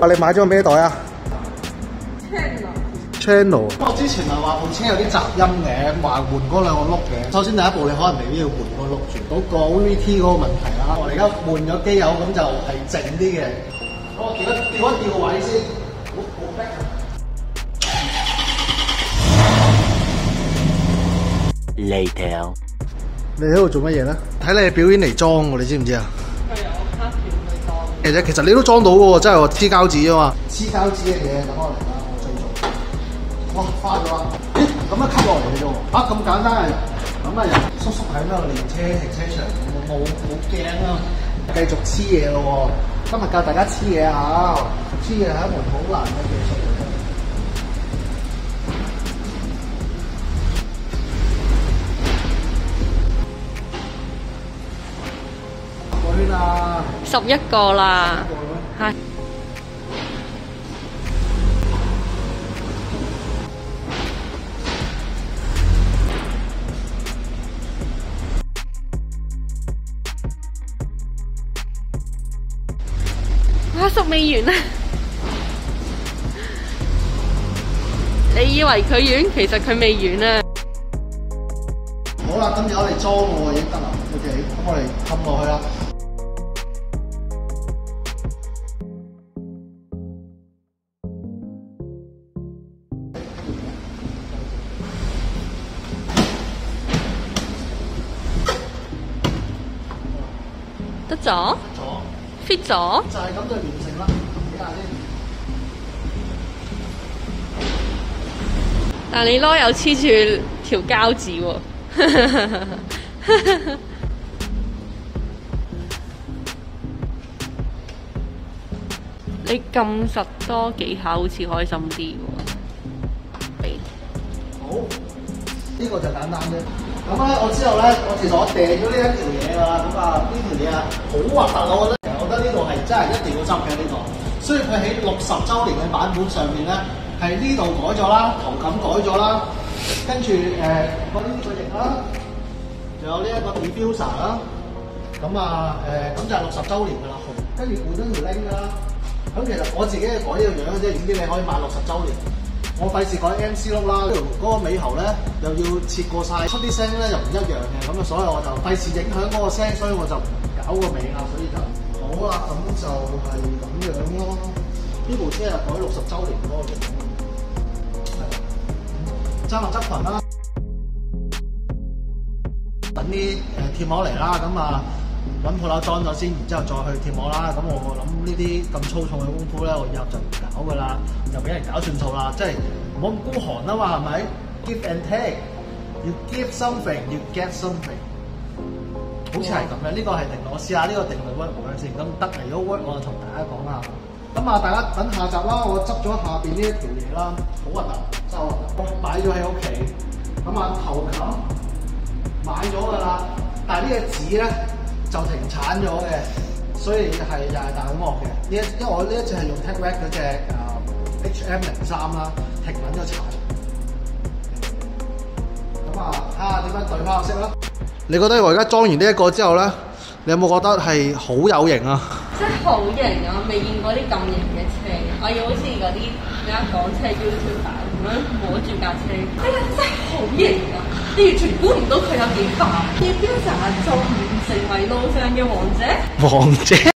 你買咗咩袋啊 ？Channel。我之前咪話部車有啲雜音嘅，話換嗰兩個轆嘅。首先第一步你可能未必要換個轆住，嗰個 OVT 嗰個問題啦。我哋而家換咗機油，咁就係靜啲嘅。我調一調個位先。好逼啊 Later。你喺度做乜嘢咧？睇你表演嚟裝喎，你知唔知啊？係啊，我卡片去裝。其實你都裝到嘅喎，真係黐膠紙啊嘛。黐膠紙嘅嘢等我嚟啦，我最做。哇，花咗啦！咦，咁樣吸落嚟嘅啫喎。啊，咁簡單係咁啊！叔叔喺度練車停車場，冇驚啊！繼續黐嘢咯喎！今日教大家黐嘢啊！黐嘢係一門好難嘅技術嚟嘅。個圈啊11個啦，係。哇！熟未完啊！你以為佢完，其實佢未完啊！好啦，今日我哋裝我已經得啦 ，OK， 咁我哋冚落去啦。得咗 ？fit 咗？就係咁就完成啦。睇下先。但你攞有黐住條膠紙喎。你撳實多幾下，好似開心啲喎。好，呢個就簡單啫。咁咧，我之後咧，其實我訂咗呢一條嘢㗎啦。咁啊，呢條嘢啊，好核突啊！我覺得呢度係真係一定要執嘅呢個。所以佢喺60週年嘅版本上面咧，係呢度改咗啦，頭冚改咗啦，跟住呢個翼啦，仲有呢一個 diffuser 啦。咁啊咁就係60週年㗎啦，跟住換咗條 link 㗎啦。咁其實我自己改呢個樣嘅啫，點知你可以買60週年？我費事改 MC 轆啦，嗰個尾喉咧又要切過晒，出啲聲咧又唔一樣嘅，咁啊所以我就費事影響嗰個聲，所以我就唔搞個尾啦，所以就好啦，咁就係咁樣咯。呢部車係改60週年嗰個樣，係爭落側裙啦，等啲貼膜嚟啦，咁啊揾鋪頭裝咗先，然之後再去貼膜啦。咁我諗呢啲咁粗重嘅功夫咧，我以後就唔搞噶啦，就俾人搞算數啦。即係唔好咁孤寒啊嘛，係咪 ？Give and take， you give something, you get something。好似係咁嘅，呢個係定律。我試下呢個定律 work 唔 work 先。咁得嚟如果 work，我就同大家講啦。咁啊，大家等下集啦。我執咗下邊呢一條嘢啦，好核突，就我擺咗喺屋企。咁啊，頭冚買咗㗎啦，但係呢個紙咧就停產咗嘅，所以係又係大好惡嘅。因為我呢一隻係用 TechRack 嗰隻HM03啦，停緊咗產。咁啊，睇下點樣對翻個色啦。你覺得我而家裝完呢一個之後咧，你有冇覺得係好有型啊？真係好型啊！未見過啲咁型嘅車，我要好似嗰啲而家港車 YouTuber 咁樣摸住架車，哎呀真係好型啊！你完全估唔到佢有幾快，要標就係做唔成為路上嘅王者。王者。